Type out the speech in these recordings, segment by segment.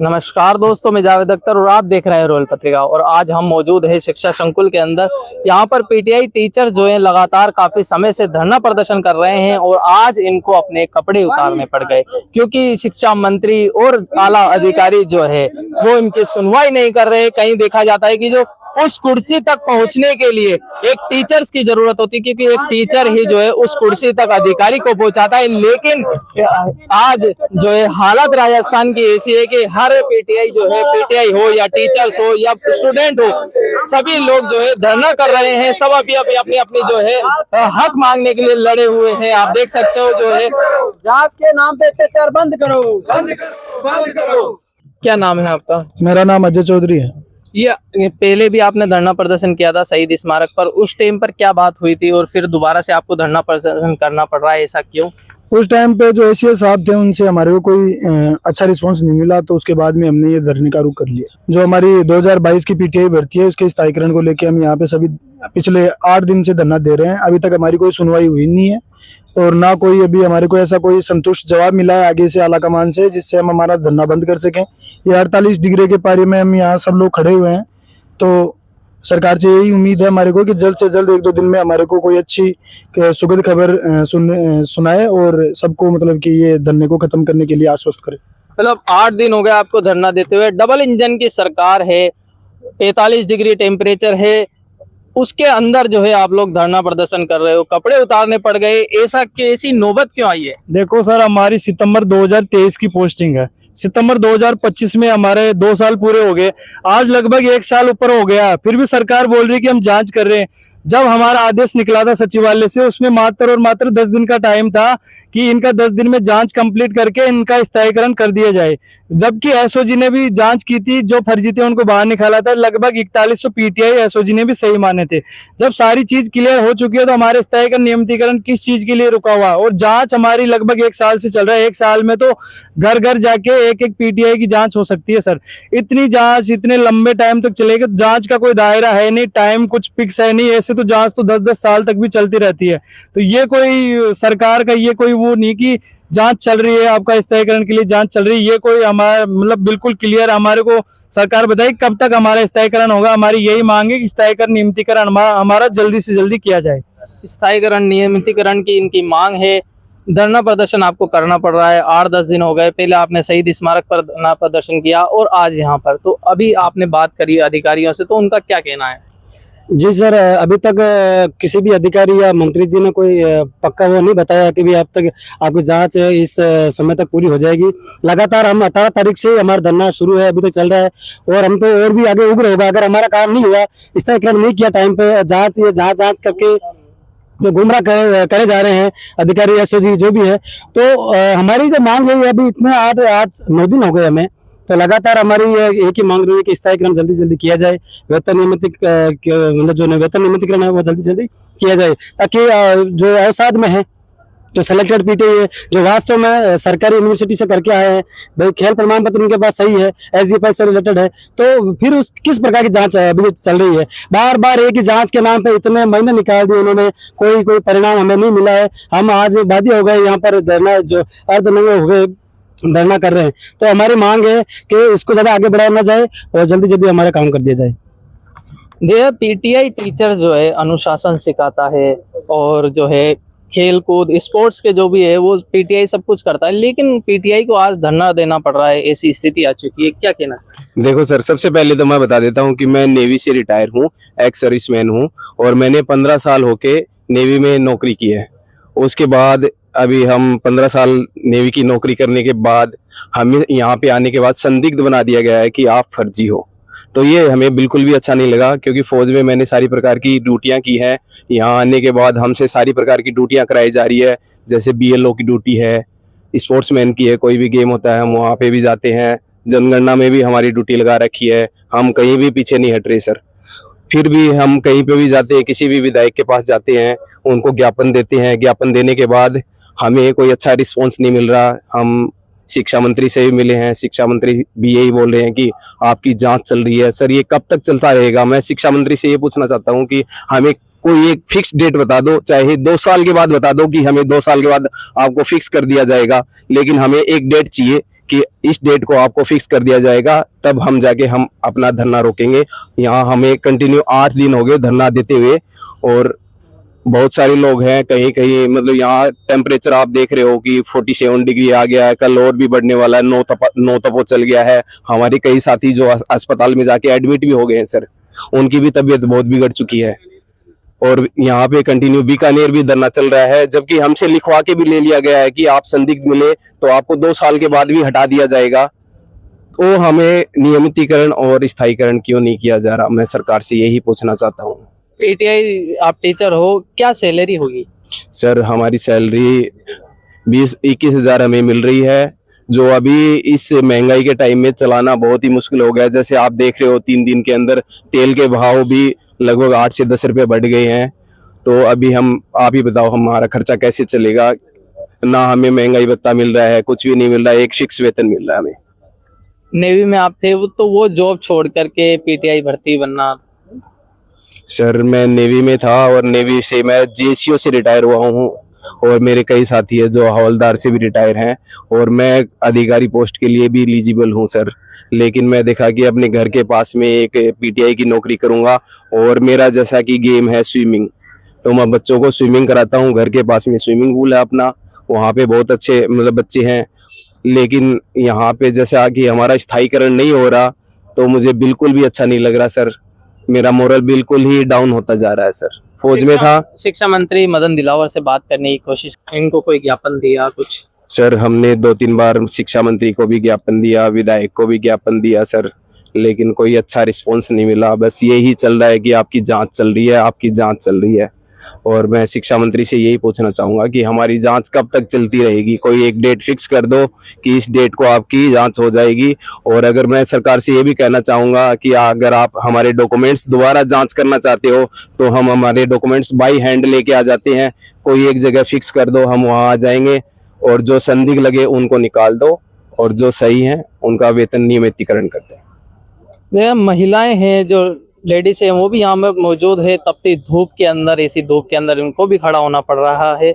नमस्कार दोस्तों, मैं जावेद अख्तर और आप देख रहे हैं रोयल पत्रिका। और आज हम मौजूद है शिक्षा संकुल के अंदर। यहाँ पर पीटीआई टीचर जो है लगातार काफी समय से धरना प्रदर्शन कर रहे हैं और आज इनको अपने कपड़े उतारने पड़ गए क्योंकि शिक्षा मंत्री और आला अधिकारी जो है वो इनकी सुनवाई नहीं कर रहे। कहीं देखा जाता है कि जो उस कुर्सी तक पहुंचने के लिए एक टीचर्स की जरूरत होती है, क्योंकि एक टीचर ही जो है उस कुर्सी तक अधिकारी को पहुंचाता है। लेकिन आज जो है हालत राजस्थान की ऐसी है कि हर पीटीआई जो है, पीटीआई हो या टीचर्स हो या स्टूडेंट हो, सभी लोग जो है धरना कर रहे हैं। सब अभी अपनी अपनी जो है हक मांगने के लिए लड़े हुए हैं। आप देख सकते हो जो है जांच के नाम पे अत्याचार बंद करो, बंद करो, बंद करो। क्या नाम है आपका? मेरा नाम अजय चौधरी है। ये पहले भी आपने धरना प्रदर्शन किया था शहीद स्मारक पर, उस टाइम पर क्या बात हुई थी और फिर दोबारा से आपको धरना प्रदर्शन करना पड़ रहा है, ऐसा क्यों? उस टाइम पे जो एसीएस साहब थे उनसे हमारे को कोई अच्छा रिस्पांस नहीं मिला, तो उसके बाद में हमने ये धरने का रुख कर लिया। जो हमारी 2022 की पीटीआई भर्ती है उसके स्थायीकरण को लेकर हम यहाँ पे सभी पिछले 8 दिन से धरना दे रहे हैं। अभी तक हमारी कोई सुनवाई हुई नहीं है और ना कोई अभी हमारे को ऐसा कोई संतुष्ट जवाब मिला है आगे से आला कमान से जिससे हम हमारा धरना बंद कर सकें। ये 48 डिग्री के पारी में हम यहाँ सब लोग खड़े हुए हैं, तो सरकार से यही उम्मीद है हमारे को कि जल्द से जल्द 1-2 दिन में हमारे को कोई अच्छी सुखद खबर सुनाए और सबको मतलब कि ये धरने को खत्म करने के लिए आश्वस्त करे। मतलब 8 दिन हो गए आपको धरना देते हुए। डबल इंजन की सरकार है, 45 डिग्री टेम्परेचर है, उसके अंदर जो है आप लोग धरना प्रदर्शन कर रहे हो, कपड़े उतारने पड़ गए। ऐसी नौबत क्यों आई है? देखो सर, हमारी सितंबर 2023 की पोस्टिंग है। सितंबर 2025 में हमारे 2 साल पूरे हो गए। आज लगभग 1 साल ऊपर हो गया, फिर भी सरकार बोल रही है कि हम जांच कर रहे हैं। जब हमारा आदेश निकला था सचिवालय से, उसमें मात्र और मात्र 10 दिन का टाइम था कि इनका 10 दिन में जांच कंप्लीट करके इनका स्थायीकरण कर दिया जाए। जबकि एसओजी ने भी जांच की थी, जो फर्जी थे उनको बाहर निकाला था। लगभग 4100 पीटीआई एसओजी ने भी सही माने थे। जब सारी चीज क्लियर हो चुकी है तो हमारे स्थायीकरण नियमितीकरण किस चीज के लिए रुका हुआ? और जांच हमारी लगभग 1 साल से चल रहा है। 1 साल में तो घर घर जाके एक पीटीआई की जांच हो सकती है। सर, इतनी जांच इतने लंबे टाइम तक चलेगी? जांच का कोई दायरा है नहीं, टाइम कुछ फिक्स है नहीं। ऐसे तो जांच तो 10-10 साल तक भी चलती रहती है। तो ये कोई सरकार का ये कोई वो नहीं कि जांच चल रही है, आपका स्थायीकरण के लिए जांच चल रही है। ये कोई हमारा मतलब बिल्कुल क्लियर हमारे को सरकार बताए कब तक हमारा स्थायीकरण होगा। हमारी यही मांग है कि स्थायीकरण नियमितीकरण हमारा जल्दी से जल्दी किया जाए। स्थायीकरण नियमितीकरण की इनकी मांग है। धरना प्रदर्शन आपको करना पड़ रहा है। 8-10 दिन हो गए। पहले आपने शहीद स्मारक पर धरना प्रदर्शन किया और आज यहाँ पर, तो अभी आपने बात करी अधिकारियों से, तो उनका क्या कहना है? जी सर, अभी तक किसी भी अधिकारी या मंत्री जी ने कोई पक्का वो नहीं बताया कि भी अब तक आपकी जांच इस समय तक पूरी हो जाएगी। लगातार हम 18 तारीख से हमारा धरना शुरू है, अभी तक चल रहा है और हम तो और भी आगे उग्र होगा अगर हमारा काम नहीं हुआ, स्थायीकरण नहीं किया टाइम पे। जांच करके जो गुमराह करे जा रहे हैं अधिकारी एसओजी जो भी है। तो हमारी जो मांग है अभी इतने आज 9 दिन हो गए हमें, तो लगातार हमारी एक ही मांग रही है कि स्थायीकरण जल्दी जल्दी किया जाए। वेतन मतलब जो वेतन नियमितीकरण है वो जल्दी जल्दी किया जाए, ताकि जो अवसाद में है, जो सिलेक्टेड पीटीआई है, जो वास्तव में सरकारी यूनिवर्सिटी से करके आए हैं, भाई खेल प्रमाण पत्र उनके पास सही है, एसजीएफआई से रिलेटेड है, तो फिर उस किस प्रकार की जांच अभी चल रही है? बार बार एक ही जांच के नाम पे इतने महीने निकाल दिए उन्होंने, कोई परिणाम हमें नहीं मिला है। हम आज बाध्य हो गए यहाँ पर धरना, जो अर्धनंगे हो गए धरना कर रहे हैं। तो हमारी मांग है कि इसको ज्यादा आगे बढ़ाया ना जाए और जल्दी जल्दी हमारा काम कर दिया जाए। पीटीआई टीचर जो है अनुशासन सिखाता है और जो है खेल कूद स्पोर्ट्स के जो भी है वो पीटीआई सब कुछ करता है, लेकिन पीटीआई को आज धरना देना पड़ रहा है, ऐसी स्थिति आ चुकी है। क्या कहना? देखो सर, सबसे पहले तो मैं बता देता हूँ कि मैं नेवी से रिटायर हूँ, एक्स सर्विसमैन हूँ और मैंने 15 साल होके नेवी में नौकरी की है। उसके बाद अभी हम 15 साल नेवी की नौकरी करने के बाद हमें यहाँ पे आने के बाद संदिग्ध बना दिया गया है कि आप फर्जी हो। तो ये हमें बिल्कुल भी अच्छा नहीं लगा, क्योंकि फौज में मैंने सारी प्रकार की ड्यूटियां की हैं। यहाँ आने के बाद हमसे सारी प्रकार की ड्यूटियां कराई जा रही है, जैसे बीएलओ की ड्यूटी है, स्पोर्ट्समैन की है, कोई भी गेम होता है हम वहाँ पे भी जाते हैं, जनगणना में भी हमारी ड्यूटी लगा रखी है। हम कहीं भी पीछे नहीं हट रहे सर। फिर भी हम कहीं पे भी जाते हैं, किसी भी विधायक के पास जाते हैं, उनको ज्ञापन देते हैं, ज्ञापन देने के बाद हमें कोई अच्छा रिस्पॉन्स नहीं मिल रहा। हम शिक्षा मंत्री से भी मिले हैं, शिक्षा मंत्री भी यही बोल रहे हैं कि आपकी जांच चल रही है। सर, ये कब तक चलता रहेगा? मैं शिक्षा मंत्री से ये पूछना चाहता हूँ कि हमें कोई एक फिक्स डेट बता दो, चाहे 2 साल के बाद बता दो कि हमें 2 साल के बाद आपको फिक्स कर दिया जाएगा, लेकिन हमें एक डेट चाहिए कि इस डेट को आपको फिक्स कर दिया जाएगा, तब हम जाके हम अपना धरना रोकेंगे। यहाँ हमें कंटिन्यू 8 दिन हो गए धरना देते हुए, और बहुत सारे लोग हैं, कहीं कहीं मतलब यहाँ टेम्परेचर आप देख रहे हो कि 47 डिग्री आ गया है, कल और भी बढ़ने वाला है, 9 तपो चल गया है। हमारे कई साथी जो अस्पताल में जाके एडमिट भी हो गए हैं सर, उनकी भी तबीयत बहुत बिगड़ चुकी है। और यहाँ पे कंटिन्यू बीकानेर भी धरना चल रहा है, जबकि हमसे लिखवा के भी ले लिया गया है कि आप संदिग्ध मिले तो आपको 2 साल के बाद भी हटा दिया जाएगा। तो हमें नियमितीकरण और स्थायीकरण क्यों नहीं किया जा रहा, मैं सरकार से यही पूछना चाहता हूँ। पीटीआई आप टीचर हो, क्या सैलरी होगी? सर हमारी सैलरी 20-21 हज़ार हमें मिल रही है, जो अभी इस महंगाई के टाइम में चलाना बहुत ही मुश्किल हो गया है। जैसे आप देख रहे हो 3 दिन के अंदर तेल के भाव भी लगभग 8 से 10 रुपए बढ़ गए हैं। तो अभी आप ही बताओ हमारा खर्चा कैसे चलेगा? ना हमें महंगाई भत्ता मिल रहा है, कुछ भी नहीं मिल रहा है, एक फिक्स वेतन मिल रहा है हमें। नेवी में आप थे, तो वो जॉब छोड़ करके पीटीआई भर्ती बनना? सर मैं नेवी में था, और नेवी से मैं जेसीओ से रिटायर हुआ हूँ, और मेरे कई साथी है जो हवलदार से भी रिटायर हैं, और मैं अधिकारी पोस्ट के लिए भी एलिजिबल हूँ सर। लेकिन मैं देखा कि अपने घर के पास में एक पीटीआई की नौकरी करूंगा, और मेरा जैसा कि गेम है स्विमिंग, तो मैं बच्चों को स्विमिंग कराता हूँ। घर के पास में स्विमिंग पूल है अपना, वहाँ पे बहुत अच्छे मतलब बच्चे हैं। लेकिन यहाँ पे जैसा कि हमारा स्थायीकरण नहीं हो रहा, तो मुझे बिल्कुल भी अच्छा नहीं लग रहा सर। मेरा मोरल बिल्कुल ही डाउन होता जा रहा है सर। फौज में था। शिक्षा मंत्री मदन दिलावर से बात करने की कोशिश, इनको कोई ज्ञापन दिया कुछ? सर हमने 2-3 बार शिक्षा मंत्री को भी ज्ञापन दिया, विधायक को भी ज्ञापन दिया सर, लेकिन कोई अच्छा रिस्पॉन्स नहीं मिला। बस यही चल रहा है कि आपकी जांच चल रही है, आपकी जांच चल रही है। और मैं शिक्षा मंत्री से यही पूछना चाहूंगा कि हमारी जांच कब तक चलती रहेगी? कोई एक डेट फिक्स कर दो कि इस डेट को आपकी जांच हो जाएगी। और अगर मैं सरकार से ये भी कहना चाहूंगा कि अगर आप हमारे डॉक्यूमेंट्स दोबारा जांच करना चाहते हो, तो हम हमारे डॉक्यूमेंट्स बाई हैंड लेके आ जाते हैं। कोई एक जगह फिक्स कर दो, हम वहाँ आ जाएंगे, और जो संदिग्ध लगे उनको निकाल दो, और जो सही है उनका वेतन नियमितीकरण करते हैं। महिलाएं हैं, जो लेडीज है, वो भी यहाँ में मौजूद है। तपती धूप के अंदर, ऐसी धूप के अंदर उनको भी खड़ा होना पड़ रहा है।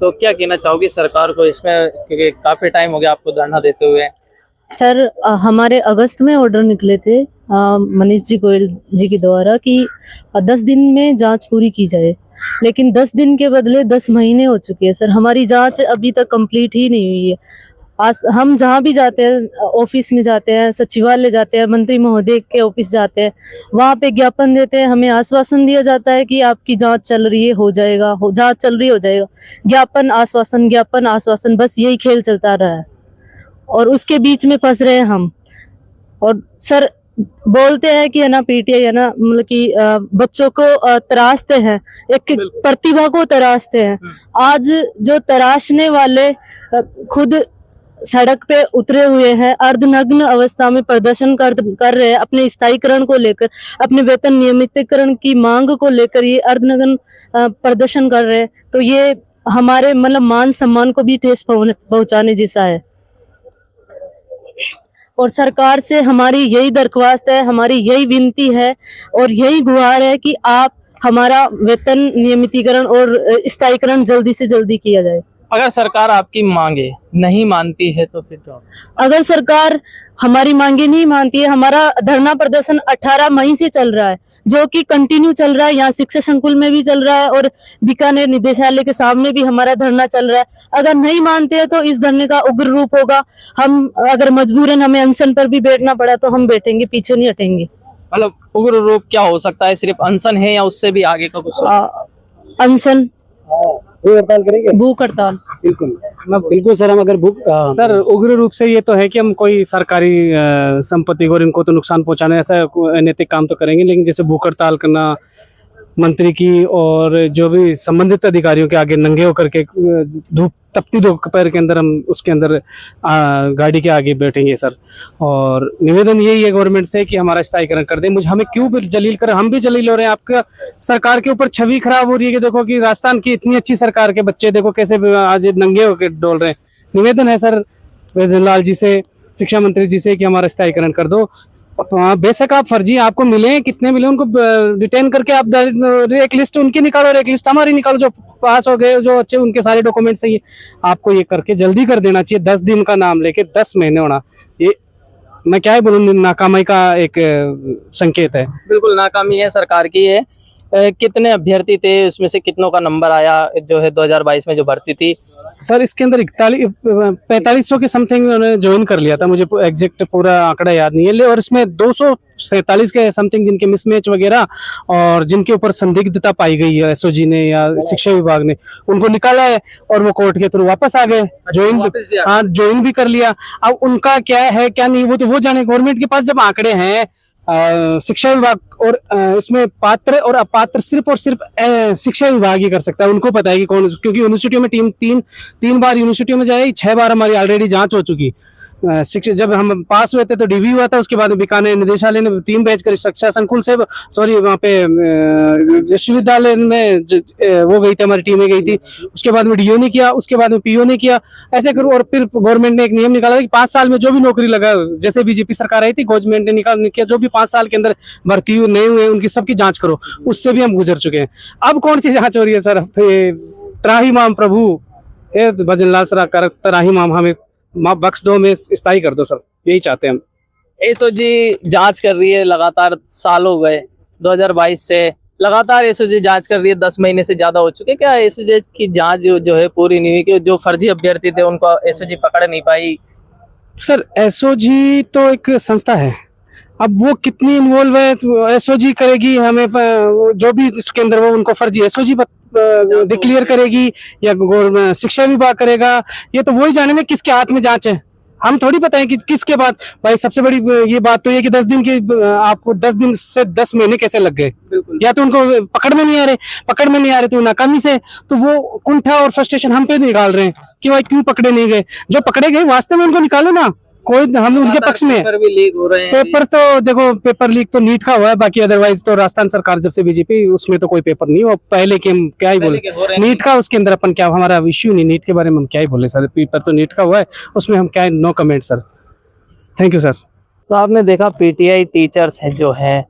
तो क्या कहना चाहोगे सरकार को इसमें, क्योंकि काफी टाइम हो गया आपको धरना देते हुए? सर हमारे अगस्त में ऑर्डर निकले थे मनीष जी गोयल जी के द्वारा कि 10 दिन में जांच पूरी की जाए, लेकिन 10 दिन के बदले 10 महीने हो चुके हैं सर। हमारी जांच अभी तक कंप्लीट ही नहीं हुई है। आज हम जहाँ भी जाते हैं, ऑफिस में जाते हैं, सचिवालय जाते हैं, मंत्री महोदय के ऑफिस जाते हैं, वहाँ पे ज्ञापन देते हैं, हमें आश्वासन दिया जाता है कि आपकी जांच चल रही है, हो जाएगा, जांच चल रही हो जाएगा। ज्ञापन आश्वासन, बस यही खेल चलता रहा है, और उसके बीच में फंस रहे हैं हम। और सर बोलते हैं कि है ना पीटीआई है ना, मतलब कि बच्चों को तराशते हैं, एक प्रतिभा को तराशते हैं। आज जो तराशने वाले खुद सड़क पे उतरे हुए हैं, अर्धनग्न अवस्था में प्रदर्शन कर रहे हैं अपने स्थायीकरण को लेकर, अपने वेतन नियमितीकरण की मांग को लेकर ये अर्धनग्न प्रदर्शन कर रहे हैं। तो ये हमारे मतलब मान सम्मान को भी ठेस पहुंचाने जैसा है। और सरकार से हमारी यही दरख्वास्त है, हमारी यही विनती है और यही गुहार है कि आप हमारा वेतन नियमितीकरण और स्थायीकरण जल्दी से जल्दी किया जाए। अगर सरकार आपकी मांगे नहीं मानती है तो फिर क्या? अगर सरकार हमारी मांगे नहीं मानती है, हमारा धरना प्रदर्शन 18 मई से चल रहा है, जो कि कंटिन्यू चल रहा है। यहाँ शिक्षा संकुल में भी चल रहा है और बीकानेर निदेशालय के सामने भी हमारा धरना चल रहा है। अगर नहीं मानते हैं तो इस धरने का उग्र रूप होगा। हम अगर मजबूरन हमें अनशन पर भी बैठना पड़ा तो हम बैठेंगे, पीछे नहीं हटेंगे। मतलब उग्र रूप क्या हो सकता है? सिर्फ अनशन है या उससे भी आगे का कुछ? अनशन, भूख हड़ताल करेंगे? भूख हड़ताल, बिल्कुल सर। हम अगर सर उग्र रूप से ये तो है कि हम कोई सरकारी संपत्ति को और इनको तो नुकसान पहुंचाने ऐसा अनैतिक काम तो करेंगे, लेकिन जैसे भूख हड़ताल करना मंत्री की और जो भी संबंधित अधिकारियों के आगे नंगे होकर के धूप तपती दोपहर के अंदर हम उसके अंदर गाड़ी के आगे बैठेंगे सर। और निवेदन यही है गवर्नमेंट से कि हमारा स्थायीकरण कर दें। हमें क्यों जलील करें? हम भी जलील हो रहे हैं। आपका सरकार के ऊपर छवि खराब हो रही है कि देखो कि राजस्थान की इतनी अच्छी सरकार के बच्चे देखो कैसे आज नंगे होकर डोल रहे हैं। निवेदन है सर वैजनालाल जी से, शिक्षा मंत्री जी से कि हमारा स्थायीकरण कर दो। बेशक आप फर्जी आपको मिले, कितने मिले उनको रिटेन करके आप एक लिस्ट उनकी निकालो और एक लिस्ट हमारी निकालो, जो पास हो गए, जो अच्छे उनके सारे डॉक्यूमेंट सही है। आपको ये करके जल्दी कर देना चाहिए। 10 दिन का नाम लेके 10 महीने होना, ये मैं क्या ही बोलूँ, नाकामी का एक संकेत है। बिल्कुल नाकामी है सरकार की है। कितने अभ्यर्थी थे, उसमें से कितनों का नंबर आया जो है 2022 में जो भर्ती थी? सर इसके अंदर 4500 के समथिंग उन्होंने ज्वाइन कर लिया था, मुझे एग्जैक्ट पूरा आंकड़ा याद नहीं है, और इसमें 247 के समथिंग जिनके मिसमैच वगैरह और जिनके ऊपर संदिग्धता पाई गई है एसओजी ने या शिक्षा विभाग ने, उनको निकाला है और वो कोर्ट के थ्रू वापस आ गए, ज्वाइन भी कर लिया। अब उनका क्या है क्या नहीं वो तो वो जाने, गवर्नमेंट के पास जब आंकड़े हैं शिक्षा विभाग और इसमें पात्र और अपात्र सिर्फ और सिर्फ शिक्षा विभाग ही कर सकता है। उनको पता है कि कौन, क्योंकि यूनिवर्सिटियों में टीम तीन बार यूनिवर्सिटियों में जाए, 6 बार हमारी ऑलरेडी जांच हो चुकी। शिक्षा जब हम पास हुए थे तो डीवी हुआ था, उसके बाद बीकानेर निदेशालय ने टीम भेज कर शिक्षा संकुल से वहाँ पे विश्वविद्यालय में वो गई थी, हमारी टीमें गई थी। उसके बाद में डीओ ने किया, उसके बाद में पीओ ने किया, ऐसे करो। और फिर गवर्नमेंट ने एक नियम निकाला कि 5 साल में जो भी नौकरी लगा, जैसे बीजेपी सरकार आई थी, गवर्नमेंट ने निकाल किया जो भी 5 साल के अंदर भर्ती नहीं हुए उनकी सबकी जाँच करो। उससे भी हम गुजर चुके हैं। अब कौन सी जाँच हो रही है सर? अब तो ये त्राही माम प्रभु, ये भजन लाल सराकर त्राही माम, हमें माँ बख्श दो, में स्थायी कर दो सर, यही चाहते हैं हम। एसओजी जांच कर रही है लगातार, साल हो गए 2022 से लगातार एसओजी जांच कर रही है, 10 महीने से ज्यादा हो चुके। क्या एसओजी की जांच जो है पूरी नहीं हुई? कि जो फर्जी अभ्यर्थी थे उनको एसओजी पकड़ नहीं पाई? सर एसओजी तो एक संस्था है, अब वो कितनी इन्वॉल्व है एसओजी करेगी, हमें जो भी इसके अंदर वो उनको फर्जी एसओजी डिक्लेयर करेगी या शिक्षा विभाग करेगा, ये तो वही जाने में किसके हाथ में जांच है। हम थोड़ी पता है कि किसके बाद। भाई सबसे बड़ी ये बात तो ये कि 10 दिन की आपको 10 दिन से 10 महीने कैसे लग गए? या तो उनको पकड़ में नहीं आ रहे तो नाकामी से, तो वो कुंठा और फ्रस्ट्रेशन हम पे निकाल रहे हैं कि भाई क्यों पकड़े नहीं गए। जो पकड़े गए वास्तव में उनको निकालो ना, कोई हम उनके पक्ष में है। पेपर भी लीक हो रहे हैं। पेपर तो देखो, पेपर लीक तो नीट का हुआ है, बाकी अदरवाइज तो राजस्थान सरकार जब से बीजेपी, उसमें तो कोई पेपर नहीं। और पहले के हम क्या ही बोले, नीट का उसके अंदर अपन क्या, हमारा इश्यू नहीं, नीट के बारे में हम क्या ही बोले सर। पेपर तो नीट का हुआ है, उसमें हम क्या, no comment sir. Thank you sir. तो आपने देखा पीटीआई टीचर्स हैं जो हैं,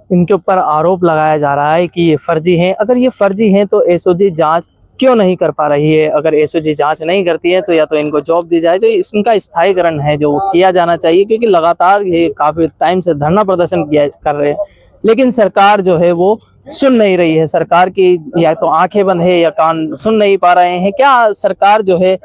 इनके ऊपर आरोप लगाया जा रहा है कि ये फर्जी हैं। अगर ये फर्जी हैं तो एसओजी जांच क्यों नहीं कर पा रही है? अगर एसओजी जांच नहीं करती है तो या तो इनको जॉब दी जाए, जो इनका स्थायीकरण है जो किया जाना चाहिए, क्योंकि लगातार ये काफी टाइम से धरना प्रदर्शन कर रहे हैं, लेकिन सरकार जो है वो सुन नहीं रही है। सरकार की या तो आंखें बंद है या कान सुन नहीं पा रहे हैं। क्या सरकार जो है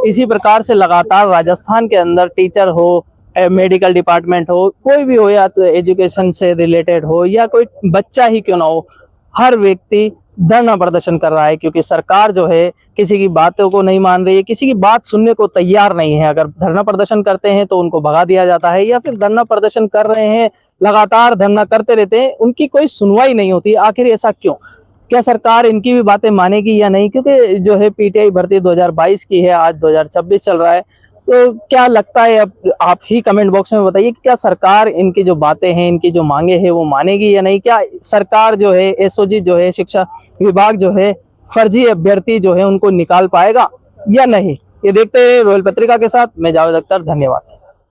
इसी प्रकार से लगातार राजस्थान के अंदर टीचर हो, मेडिकल डिपार्टमेंट हो, कोई भी हो, या तो एजुकेशन से रिलेटेड हो, या कोई बच्चा ही क्यों ना हो, हर व्यक्ति धरना प्रदर्शन कर रहा है, क्योंकि सरकार जो है किसी की बातों को नहीं मान रही है, किसी की बात सुनने को तैयार नहीं है। अगर धरना प्रदर्शन करते हैं तो उनको भगा दिया जाता है, या फिर धरना प्रदर्शन कर रहे हैं, लगातार धरना करते रहते हैं, उनकी कोई सुनवाई नहीं होती। आखिर ऐसा क्यों? क्या सरकार इनकी भी बातें मानेगी या नहीं? क्योंकि जो है पीटीआई भर्ती 2022 की है, आज 2026 चल रहा है। तो क्या लगता है, अब आप ही कमेंट बॉक्स में बताइए कि क्या सरकार इनकी जो बातें हैं, इनकी जो मांगे हैं वो मानेगी या नहीं? क्या सरकार जो है, एसओजी जो है, शिक्षा विभाग जो है, फर्जी अभ्यर्थी जो है उनको निकाल पाएगा या नहीं? ये देखते हैं। रॉयल पत्रिका के साथ मैं जावेद अख्तर, धन्यवाद।